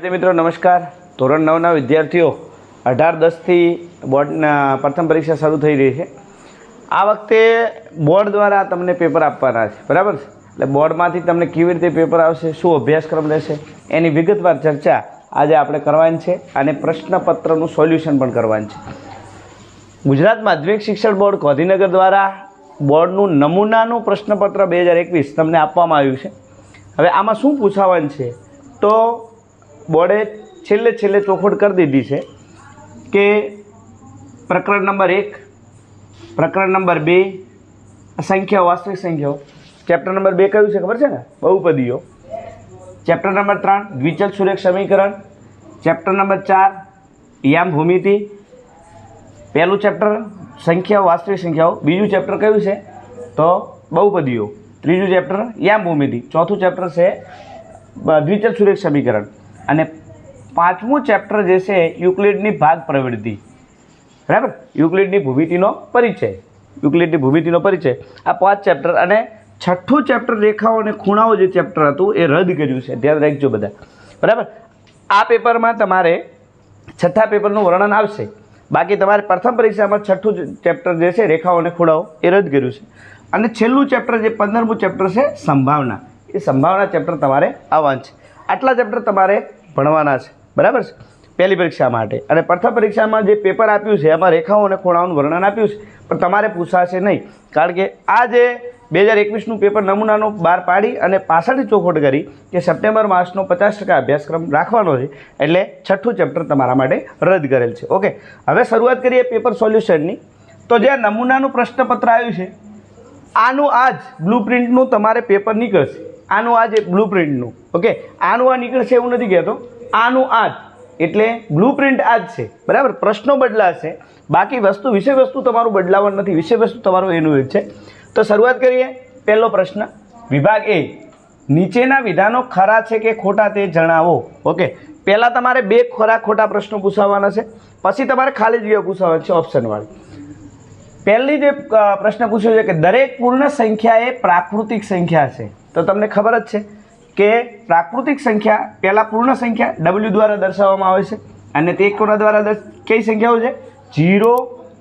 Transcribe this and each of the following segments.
વિદ્યાર્થી મિત્રો નમસ્કાર। ધોરણ 9ના વિદ્યાર્થીઓ 18-10 થી બોર્ડના પ્રથમ પરીક્ષા શરૂ થઈ રહી છે। આ વખતે બોર્ડ દ્વારા તમને પેપર આપવાના છે, બરાબર છે? એટલે બોર્ડમાંથી તમને કેવી રીતે પેપર આવશે, શું અભ્યાસક્રમ રહેશે, એની વિગતવાર ચર્ચા આજે આપણે કરવાની છે અને પ્રશ્નપત્રનું સોલ્યુશન પણ કરવાનું છે। ગુજરાત માધ્યમિક શિક્ષણ બોર્ડ ગાંધીનગર દ્વારા બોર્ડનું નમૂનાનું પ્રશ્નપત્ર 2021 તમને આપવામાં આવ્યું છે। હવે આમાં શું પૂછાવાનું છે તો બોર્ડે છેલ્લે ચોખવટ કરી દીધી છે કે પ્રકરણ નંબર 1, પ્રકરણ નંબર 2 સંખ્યાઓ, વાસ્તવિક સંખ્યાઓ, ચેપ્ટર નંબર 2 કયું છે ખબર છે ને? બહુપદીઓ। ચેપ્ટર નંબર 3 દ્વિચલ સુરેખ સમીકરણ, ચેપ્ટર નંબર 4 યામ ભૂમિતિ, પહેલું ચેપ્ટર સંખ્યાઓ વાસ્તવિક સંખ્યાઓ, બીજું ચેપ્ટર કયું છે તો બહુપદીઓ, ત્રીજું ચેપ્ટર યામ ભૂમિતિ, ચોથું ચેપ્ટર છે દ્વિચલ સુરેખ સમીકરણ અને પાંચમું ચેપ્ટર જે છે યુક્લિડની ભાગ પ્રવૃત્તિ, બરાબર? યુક્લિડની ભૂમિતિનો પરિચય, યુક્લિડની ભૂમિતિનો પરિચય, આ 5 ચેપ્ટર અને છઠ્ઠું ચેપ્ટર રેખાઓ અને ખૂણાઓ જે ચેપ્ટર હતું એ રદ કર્યું છે, ધ્યાન રાખજો બધા, બરાબર? આ પેપરમાં તમારે છઠ્ઠા પેપરનું વર્ણન આવશે, બાકી તમારે પ્રથમ પરીક્ષામાં છઠ્ઠું ચેપ્ટર જે છે રેખાઓ અને ખૂણાઓ એ રદ કર્યું છે અને છેલ્લું ચેપ્ટર જે 15મું ચેપ્ટર છે સંભાવના, એ સંભાવના ચેપ્ટર તમારે આવવાનું છે। આટલા ચેપ્ટર તમારે ભણવાના છે, બરાબર છે, પહેલી પરીક્ષા માટે। અને પ્રથમ પરીક્ષામાં જે પેપર આપ્યું છે એમાં રેખાઓ અને ખૂણાઓનું વર્ણન આપ્યું છે, પણ તમારે પૂછાશે નહીં, કારણ કે આ જે 2021નું પેપર નમૂનાનું બહાર પાડી અને પાછળથી ચોખવટ કરી કે સપ્ટેમ્બર માસનો 50% અભ્યાસક્રમ રાખવાનો છે, એટલે છઠ્ઠું ચેપ્ટર તમારા માટે રદ કરેલ છે। ઓકે, હવે શરૂઆત કરીએ પેપર સોલ્યુશનની। તો જે નમૂનાનું પ્રશ્નપત્ર આવ્યું છે આનું આ જ બ્લુપ્રિન્ટનું તમારે પેપર નીકળશે, આનું આ જે બ્લુપ્રિન્ટનું, ઓકે, આનું આ નીકળશે એવું નથી કહેતો, આનું આ જ, એટલે બ્લુપ્રિન્ટ આ જ છે, બરાબર? પ્રશ્નો બદલાશે, બાકી વસ્તુ વિષય વસ્તુ તમારું બદલાવવાનું નથી, વિષય વસ્તુ તમારું એનું જ છે। તો શરૂઆત કરીએ। પહેલો પ્રશ્ન, વિભાગ એ, નીચેના વિધાનો ખરા છે કે ખોટા તે જણાવો। ઓકે, પહેલાં તમારે 2 ખરા ખોટા પ્રશ્નો પૂછાવાના છે, પછી તમારે ખાલી જગ્યા પૂછાવાની છે ઓપ્શનવાળી। પહેલી જે પ્રશ્ન પૂછ્યો છે કે દરેક પૂર્ણ સંખ્યા એ પ્રાકૃતિક સંખ્યા છે। તો તમને ખબર જ છે કે પ્રાકૃતિક સંખ્યા પહેલાં પૂર્ણ સંખ્યા W દ્વારા દર્શાવવામાં આવે છે અને તે કોના દ્વારા કઈ સંખ્યાઓ છે? 0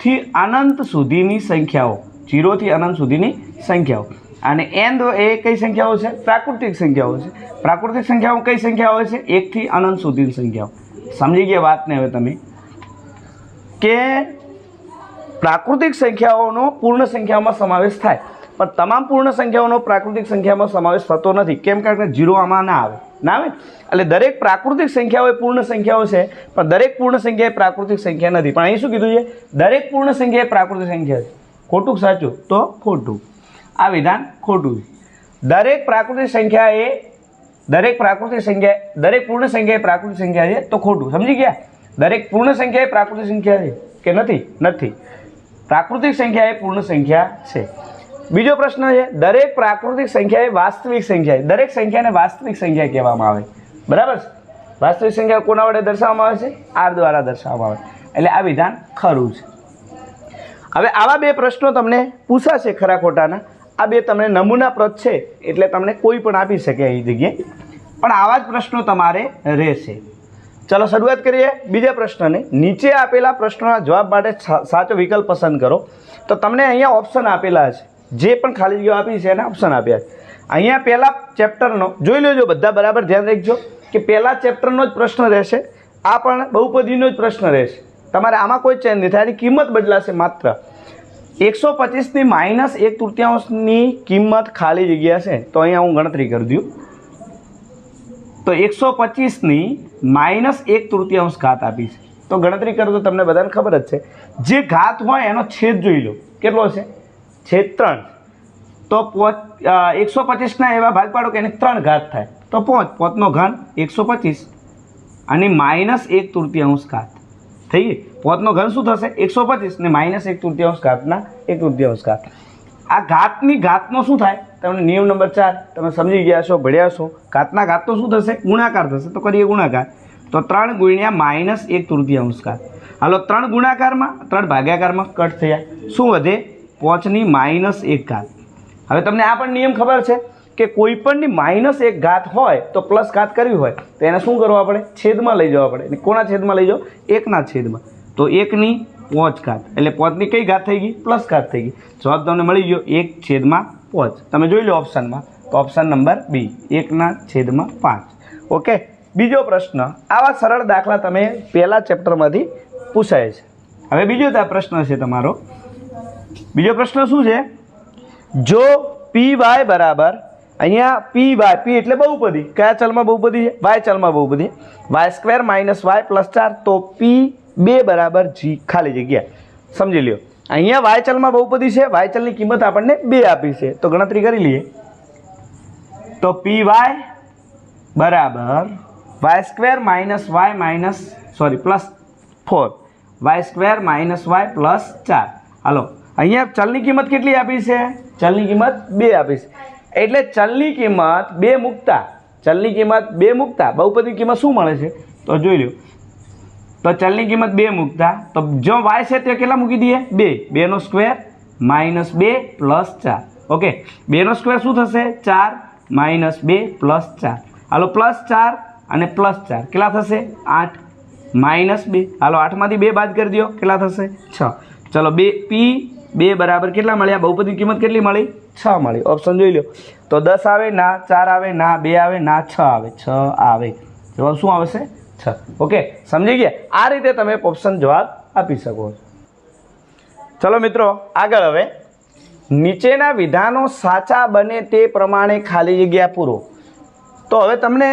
થી અનંત સુધીની સંખ્યાઓ, 0 થી અનંત સુધીની સંખ્યાઓ, અને n એ કઈ સંખ્યાઓ છે? પ્રાકૃતિક સંખ્યાઓ છે। પ્રાકૃતિક સંખ્યાઓ કઈ સંખ્યાઓ છે? 1 થી અનંત સુધીની સંખ્યાઓ। સમજી ગયા વાતને હવે તમે કે પ્રાકૃતિક સંખ્યાઓનો પૂર્ણ સંખ્યામાં સમાવેશ થાય, પણ તમામ પૂર્ણ સંખ્યાઓનો પ્રાકૃતિક સંખ્યામાં સમાવેશ થતો નથી, કેમ? કારણ કે 0 આમાં ના આવે, એટલે દરેક પ્રાકૃતિક સંખ્યાઓ એ પૂર્ણ સંખ્યાઓ છે, પણ દરેક પૂર્ણ સંખ્યા એ પ્રાકૃતિક સંખ્યા નથી। પણ અહીં શું કીધું છે? દરેક પૂર્ણ સંખ્યા એ પ્રાકૃતિક સંખ્યા છે। ખોટું સાચું? તો ખોટું, આ વિધાન ખોટું છે। દરેક પ્રાકૃતિક સંખ્યા એ દરેક પૂર્ણ સંખ્યા એ પ્રાકૃતિક સંખ્યા છે, તો ખોટું। સમજી ગયા? દરેક પૂર્ણ સંખ્યા એ પ્રાકૃતિક સંખ્યા છે કે નથી? પ્રાકૃતિક સંખ્યા એ પૂર્ણ સંખ્યા છે। બીજો પ્રશ્ન છે, દરેક પ્રાકૃતિક સંખ્યા એ વાસ્તવિક સંખ્યા છે। દરેક સંખ્યાને વાસ્તવિક સંખ્યા કહેવામાં આવે, બરાબર? વાસ્તવિક સંખ્યા કોના વડે દર્શાવવામાં આવે છે? R દ્વારા દર્શાવવામાં આવે, એટલે આ વિધાન ખરું છે। હવે આવા 2 પ્રશ્નો તમને પૂછાશે ખરા ખોટાના, આ 2 તમને નમૂના પ્રત છે, એટલે તમને કોઈ પણ આપી શકે એ જગ્યાએ, પણ આવા જ પ્રશ્નો તમારે રહેશે। ચલો શરૂઆત કરીએ બીજા પ્રશ્નને। નીચે આપેલા પ્રશ્નોના જવાબ માટે સાચો વિકલ્પ પસંદ કરો। તો તમને અહીંયા ઓપ્શન આપેલા છે, જે પણ ખાલી જગ્યાઓ આપી છે એના ઓપ્શન આપ્યા છે। અહીંયા પહેલા ચેપ્ટરનો જોઈ લેજો, બધા બરાબર ધ્યાન રાખજો કે પહેલા ચેપ્ટરનો જ પ્રશ્ન રહેશે, આ પણ બહુપદીનો જ પ્રશ્ન રહેશે, તમારે આમાં કોઈ ચેન્જ નહીં થાય, એની કિંમત બદલાશે માત્ર। 125 ની -1/3 કિંમત ખાલી જગ્યા છે, તો અહીંયા હું ગણતરી કરી દઉં, તો 125 ની -1/3 ઘાત આપી છે, તો ગણતરી કરો તો તમને બધાને ખબર જ છે, જે ઘાત હોય એનો છેદ જોઈ લો, કેટલો છે? છેદ 3, તો 125ના એવા ભાગ પાડો કે એને 3 ઘાત થાય, તો 5 નો ઘન 125 અને -1/3 ઘાત થઈ ગઈ। 5 નો ઘન શું થશે? 125 ને -1/3 ઘાતના 1/3 ઘાત। આ ઘાતની ઘાતનો શું થાય? તમને નિયમ નંબર 4 તમે સમજી ગયા છો, ભણ્યા છો, ઘાતના ઘાતનો શું થશે? ગુણાકાર થશે, તો કરીએ ગુણાકાર, તો 3 ગુણ્યા -1/3 ઘાત। હાલો 3 ગુણાકારમાં 3 ભાગાકારમાં કટ થયા, શું વધે? 5 ની -1 ઘાત। હવે તમને આ પણ નિયમ ખબર છે કે કોઈ પણની -1 ઘાત હોય તો પ્લસ ઘાત કરવી હોય તો એને શું કરવા પડે? છેદમાં લઈ જવા પડે. અને કોના છેદમાં લઈ જાઓ? 1ના છેદમાં. તો 1ની 5 ઘાત એટલે 5ની કઈ ઘાત થઈ ગઈ? પ્લસ ઘાત થઈ ગઈ. જવાબ તમને મળી ગયો 1/5. તમે જોઈ લો ઓપ્શનમાં, તો ઓપ્શન નંબર બી 1/5. ઓકે. બીજો પ્રશ્ન, આવા સરળ દાખલા તમે પહેલા ચેપ્ટરમાંથી પૂછાય છે. હવે બીજો પ્રશ્ન છે તમારો. બીજો પ્રશ્ન શું છે? જો પી વાય બરાબર, અહીંયા પી વાય, પી એટલે બહુપદી. કયા ચલમાં બહુપદી છે? વાય ચલમાં બહુપદી. y² - y + 4, તો P2 બરાબર G ખાલી જગ્યા. સમજી લ્યો, અહીંયા વાય ચલમાં બહુપદી છે, વાય ચલની કિંમત આપણને 2 આપી છે, તો ગણતરી કરી લઈએ. તો પી વાય બરાબર y² - y +4, y² - y +4. હાલો, અહીંયા ચલની કિંમત કેટલી આપી છે? ચલની કિંમત 2 આપી છે. એટલે ચલની કિંમત 2 મૂકતા બહુપદી કિંમત શું મળે છે? તો જોઈ લો. તો ચલની કિંમત 2 મૂકતા, તો જો y છે તે કેટલા મૂકી દઈએ? 2. 2 નો સ્ક્વેર -2 + 4. ઓકે, 2 નો સ્ક્વેર શું થશે? 4 - 2 + 4. હાલો, +4 અને +4 કેટલા થશે? 8 -2. હાલો, 8માંથી 2 બાદ કરી દો, કેટલા થશે? 6. ચલો, P2 બરાબર કેટલા મળ્યા? બહુપદી કિંમત કેટલી મળી? 6 મળી. ઓપ્શન જોઈ લો. તો 10 આવે ના, 4 આવે ના, 2 આવે ના, 6 આવે. 6 આવે. જવાબ શું આવશે? 6. ઓકે, સમજી ગયા? આ રીતે તમે ઓપ્શન જવાબ આપી શકો છો. ચલો મિત્રો, આગળ હવે નીચેના વિધાનો સાચા બને તે પ્રમાણે ખાલી જગ્યા પૂરો. તો હવે તમને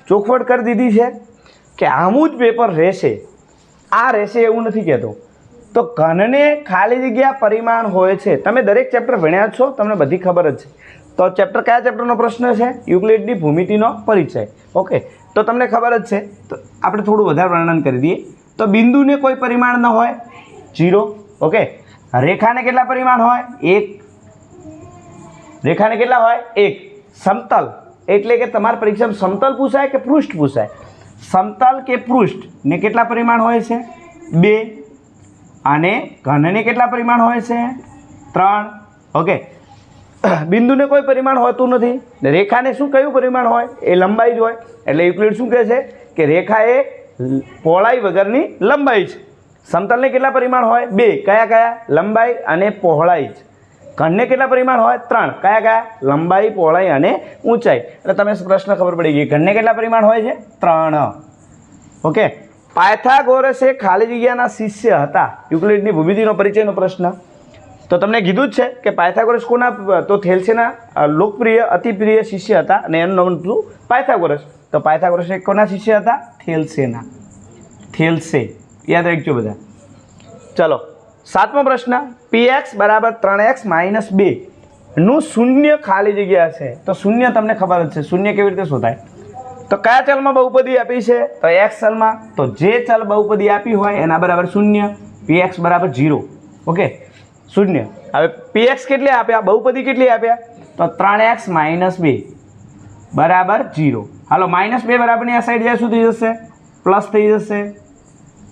ચોખવટ કરી દીધી છે કે આમું જ પેપર રહેશે. આ રહેશે એવું નથી કહેતો. તો ઘનને ખાલી જગ્યા પરિમાણ હોય છે. તમે દરેક ચેપ્ટર ભણ્યા છો, તમને બધી ખબર જ છે. તો ચેપ્ટર કયા ચેપ્ટરનો પ્રશ્ન છે? યુક્લિડની ભૂમિતિનો પરિચય. ઓકે, તો તમને ખબર જ છે. તો આપણે થોડું વધારે વર્ણન કરી દઈએ. તો બિંદુને કોઈ પરિમાણ ન હોય, 0. ઓકે, રેખાને કેટલા પરિમાણ હોય? 1. રેખાને કેટલા હોય? 1. સમતલ એટલે કે તમારી પરીક્ષામાં સમતલ પૂછાય કે પૃષ્ઠ પૂછાય? સમતલ કે પૃષ્ઠ ને કેટલા પરિમાણ હોય છે? 2. અને ઘનને કેટલા પરિમાણ હોય છે? 3. ઓકે, બિંદુને કોઈ પરિમાણ હોતું નથી. રેખાને શું કયું પરિમાણ હોય? એ લંબાઈ જ હોય. એટલે યુક્લિડ શું કહે છે કે રેખા એ પહોળાઈ વગરની લંબાઈ છે. સમતલને કેટલા પરિમાણ હોય? 2. કયા? લંબાઈ અને પહોળાઈ જ. ઘનને કેટલા પરિમાણ હોય? 3. કયા? લંબાઈ, પહોળાઈ અને ઊંચાઈ. એટલે તમે પ્રશ્ન ખબર પડી ગઈ. ઘનને કેટલા પરિમાણ હોય છે? 3. ઓકે, પાયથાગોરસે ખાલી જગ્યાના શિષ્ય હતા. યુક્લિડની ભૂમિતિનો પરિચયનો પ્રશ્ન. તો તમને કીધું જ છે કે પાયથાગોરસ કોના? તો થેલ્સેના લોકપ્રિય અતિપ્રિય શિષ્ય હતા અને એનું નામ હતું પાયથાગોરસ. તો પાયથાગોરસ કોના શિષ્ય હતા? થેલ્સેના. થેલ્સે યાદ રાખજો બધા. ચલો, 7મો પ્રશ્ન. px બરાબર 3x - 2 નું શૂન્ય ખાલી જગ્યા છે. તો શૂન્ય તમને ખબર જ છે. શૂન્ય કેવી રીતે શોધાય? તો કયા ચલમાં બહુપદી આપી છે? તો x ચલમાં. તો જે ચલ બહુપદી આપી હોય એના બરાબર શૂન્ય. px બરાબર 0. ઓકે, શૂન્ય. હવે px કેટલી આપ્યા? બહુપદી કેટલી આપ્યા? તો 3x - 2 બરાબર 0. હાલો, -2 બરાબરની આ સાઈડ જાય શું થઈ જશે? પ્લસ થઈ જશે.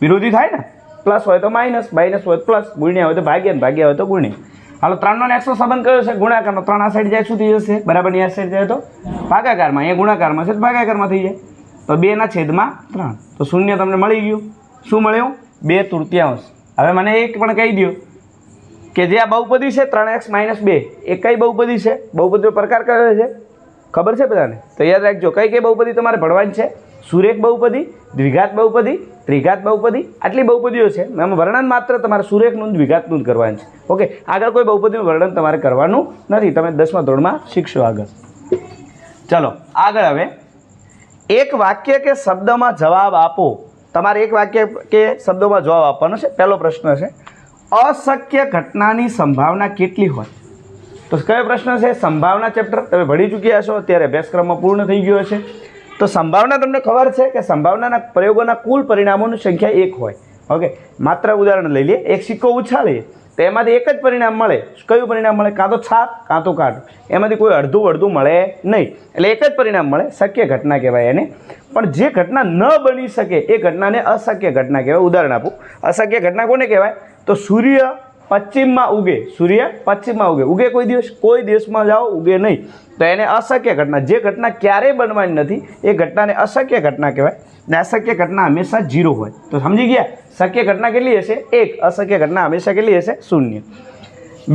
વિરોધી થાય ને? પ્લસ હોય તો માઇનસ, માઇનસ હોય તો પ્લસ, ગુણ્યા હોય તો ભાગ્યા, ભાગ્યા હોય તો ગુણ્યા. હાલો, 3 નો x નો સંબંધ કયો છે? ગુણાકારનો. 3 આ સાઈડ જાય શું થઈ જશે? બરાબરની આ સાઈડ જાય તો ભાગાકારમાં. અહીંયા ગુણાકારમાં છે તો ભાગાકારમાં થઈ જાય. તો 2/3. તો શૂન્ય તમને મળી ગયું. શું મળ્યું? 2/3. હવે મને એક પણ કહી દો કે જે આ બહુપદી છે 3x - 2 એ કઈ બહુપદી છે? બહુપદીનો પ્રકાર કયો છે? ખબર છે બધાને? તો યાદ રાખજો, કઈ બહુપદી તમારે ભણવાની છે? સુરેખ બહુપદી, દ્વિઘાત બહુપદી, ત્રિઘાત બહુપદી. આટલી બહુપદીઓ છે. એમાં વર્ણન માત્ર તમારે સુરેખનું દ્વિઘાતનું જ કરવાનું છે. ઓકે, આગળ કોઈ બહુપદીનું વર્ણન તમારે કરવાનું નથી. તમે 10મા ધોરણમાં શીખશો આગળ. ચલો આગળ. હવે એક વાક્ય કે શબ્દમાં જવાબ આપો. તમારે એક વાક્ય કે શબ્દોમાં જવાબ આપવાનો છે. પહેલો પ્રશ્ન છે, અશક્ય ઘટનાની સંભાવના કેટલી હોય? તો કયો પ્રશ્ન છે? સંભાવના ચેપ્ટર તમે ભણી ચૂક્યા છો, અત્યારે અભ્યાસક્રમમાં પૂર્ણ થઈ ગયો છે. તો સંભાવના તમને ખબર છે કે સંભાવનાના પ્રયોગોના કુલ પરિણામોની સંખ્યા 1 હોય. ઓકે, માત્ર ઉદાહરણ લઈ લઈએ. એક સિક્કો ઉછાળીએ તો એમાંથી એક જ પરિણામ મળે. કયું પરિણામ મળે? કાં તો છાપ કાં તો કાઢ. એમાંથી કોઈ અડધું મળે નહીં. એટલે એક જ પરિણામ મળે. શક્ય ઘટના કહેવાય એને. પણ જે ઘટના ન બની શકે એ ઘટનાને અશક્ય ઘટના કહેવાય. ઉદાહરણ આપું. અશક્ય ઘટના કોને કહેવાય? તો સૂર્ય પશ્ચિમમાં ઉગે, સૂર્ય પશ્ચિમમાં ઉગે. ઉગે કોઈ દિવસમાં જાઓ ઉગે નહીં, તો એને અશક્ય ઘટના, જે ઘટના ક્યારેય બનવાની નથી એ ઘટનાને અશક્ય ઘટના કહેવાય. ને અશક્ય ઘટના હંમેશા 0 હોય. તો સમજી ગયા, શક્ય ઘટના કેટલી હશે? 1. અશક્ય ઘટના હંમેશા કેટલી હશે? 0.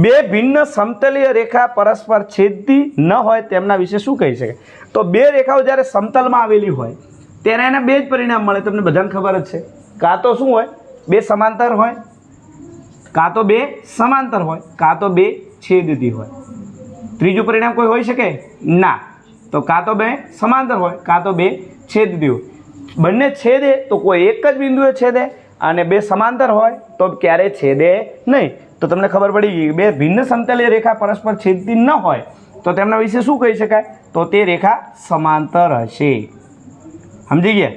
બે ભિન્ન સમતલીય રેખા પરસ્પર છેદતી ન હોય તેમના વિશે શું કહી શકાય? તો બે રેખાઓ જ્યારે સમતલમાં આવેલી હોય ત્યારે એના બે જ પરિણામ મળે. તમને બધાને ખબર જ છે, કાં તો શું હોય? બે સમાંતર હોય, કાં તો બે સમાંતર હોય, કાં તો બે છેદતી હોય. ત્રીજું પરિણામ કોઈ હોઈ શકે ના. તો કાં તો બે સમાંતર હોય, કાં તો બે છેદતી હોય. બંને છેદે તો કોઈ એક જ બિંદુએ છેદે, અને બે સમાંતર હોય તો ક્યારેય છેદે નહીં. તો તમને ખબર પડી ગઈ, બે ભિન્ન સમતલીય રેખા પરસ્પર છેદતી ન હોય તો તેમના વિશે શું કહી શકાય? તો તે રેખા સમાંતર હશે. સમજી ગયા?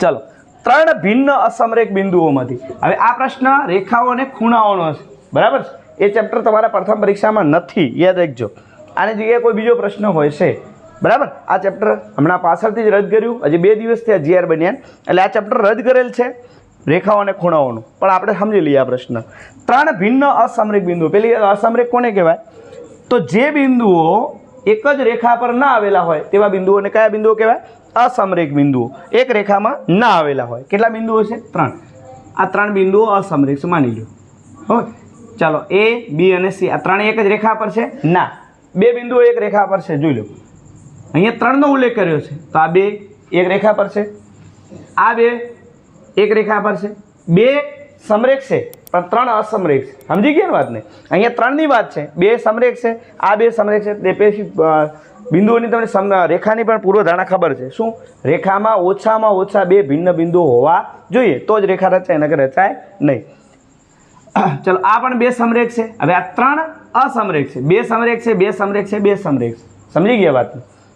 ચલો, 3 ભિન્ન અસમરેખ બિંદુઓમાંથી. હવે આ પ્રશ્ન રેખાઓ અને ખૂણાઓનો છે, બરાબર છે? એ ચેપ્ટર તમારા પ્રથમ પરીક્ષામાં નથી, યાદ રાખજો. આની જગ્યાએ કોઈ બીજો પ્રશ્ન હોય છે, બરાબર? આ ચેપ્ટર હમણાં પાછળથી જ રદ કર્યું, હજી 2 દિવસ થયા GR બન્યા, એટલે આ ચેપ્ટર રદ કરેલ છે રેખાઓ અને ખૂણાઓનું. પણ આપણે સમજી લઈએ આ પ્રશ્ન. 3 ભિન્ન અસમરેખ બિંદુઓ. પેલી અસમરેખ કોને કહેવાય? તો જે બિંદુઓ એક જ રેખા પર ના આવેલા હોય તેવા બિંદુઓને કયા બિંદુઓ કહેવાય? અસમરેખ બિંદુઓ. એક રેખામાં ના આવેલા હોય. કેટલા બિંદુઓ છે? 3. આ 3 બિંદુઓ અસમરેખ માની લો. હોય, ચાલો A, B અને C આ 3 એક જ રેખા પર છે? ના, 2 બિંદુઓ એક રેખા પર છે. જોઈ લો, અહીંયા 3 નો ઉલ્લેખ કર્યો છે, તો આ 2 એક રેખા પર છે, આ 2 એક રેખા પર છે. 2 સમરેખ છે પણ 3 અસમરેખ છે. સમજી ગયા વાતને? અહીંયા 3 ની વાત છે, 2 સમરેખ છે, આ 2 સમરેખ છે. તે પછી બિંદુઓની તમને રેખાની પણ પૂર્વધારણા ખબર છે. શું? રેખામાં ઓછામાં ઓછા 2 ભિન્ન બિંદુઓ હોવા જોઈએ, તો જ રેખા રચાય, નકર રચાય નહીં. ચલો, આ પણ 2 સમરેખ છે. હવે આ 3 અસમરેખ છે. 2 સમરેખ છે, 2 સમરેખ છે, 2 સમરેખ છે. સમજી ગયા વાત?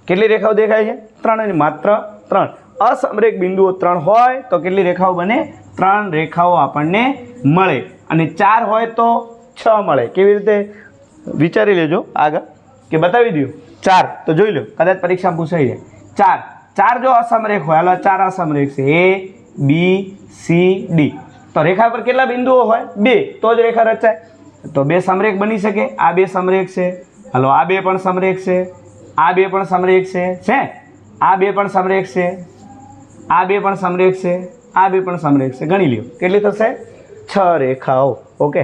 કેટલી રેખાઓ દેખાય છે? 3 અને માત્ર 3. અસમરેખ બિંદુઓ 3 હોય તો કેટલી રેખાઓ બને? 3 રેખાઓ આપણને મળે. અને 4 હોય તો 6 મળે. કેવી રીતે? વિચારી લેજો આગળ, કે બતાવી દઉં. 4 તો જોઈ લો, કદાચ પરીક્ષામાં પૂછાઈ જાય. 4 જો અસમરેખ હોય, હાલો 4 અસમરેખ છે, A, B, C, D. તો રેખા પર કેટલા બિંદુઓ હોય? 2, તો જ રેખા રચાય. તો 2 સમરેખ બની શકે. આ 2 સમરેખ છે, હાલો આ 2 પણ સમરેખ છે, આ 2 પણ સમરેખ છે, આ 2 પણ સમરેખ છે, આ 2 પણ સમરેખ છે, આ 2 પણ સમરેખ છે. ગણી લ્યો કેટલી થશે? 6 રેખાઓ. ઓકે.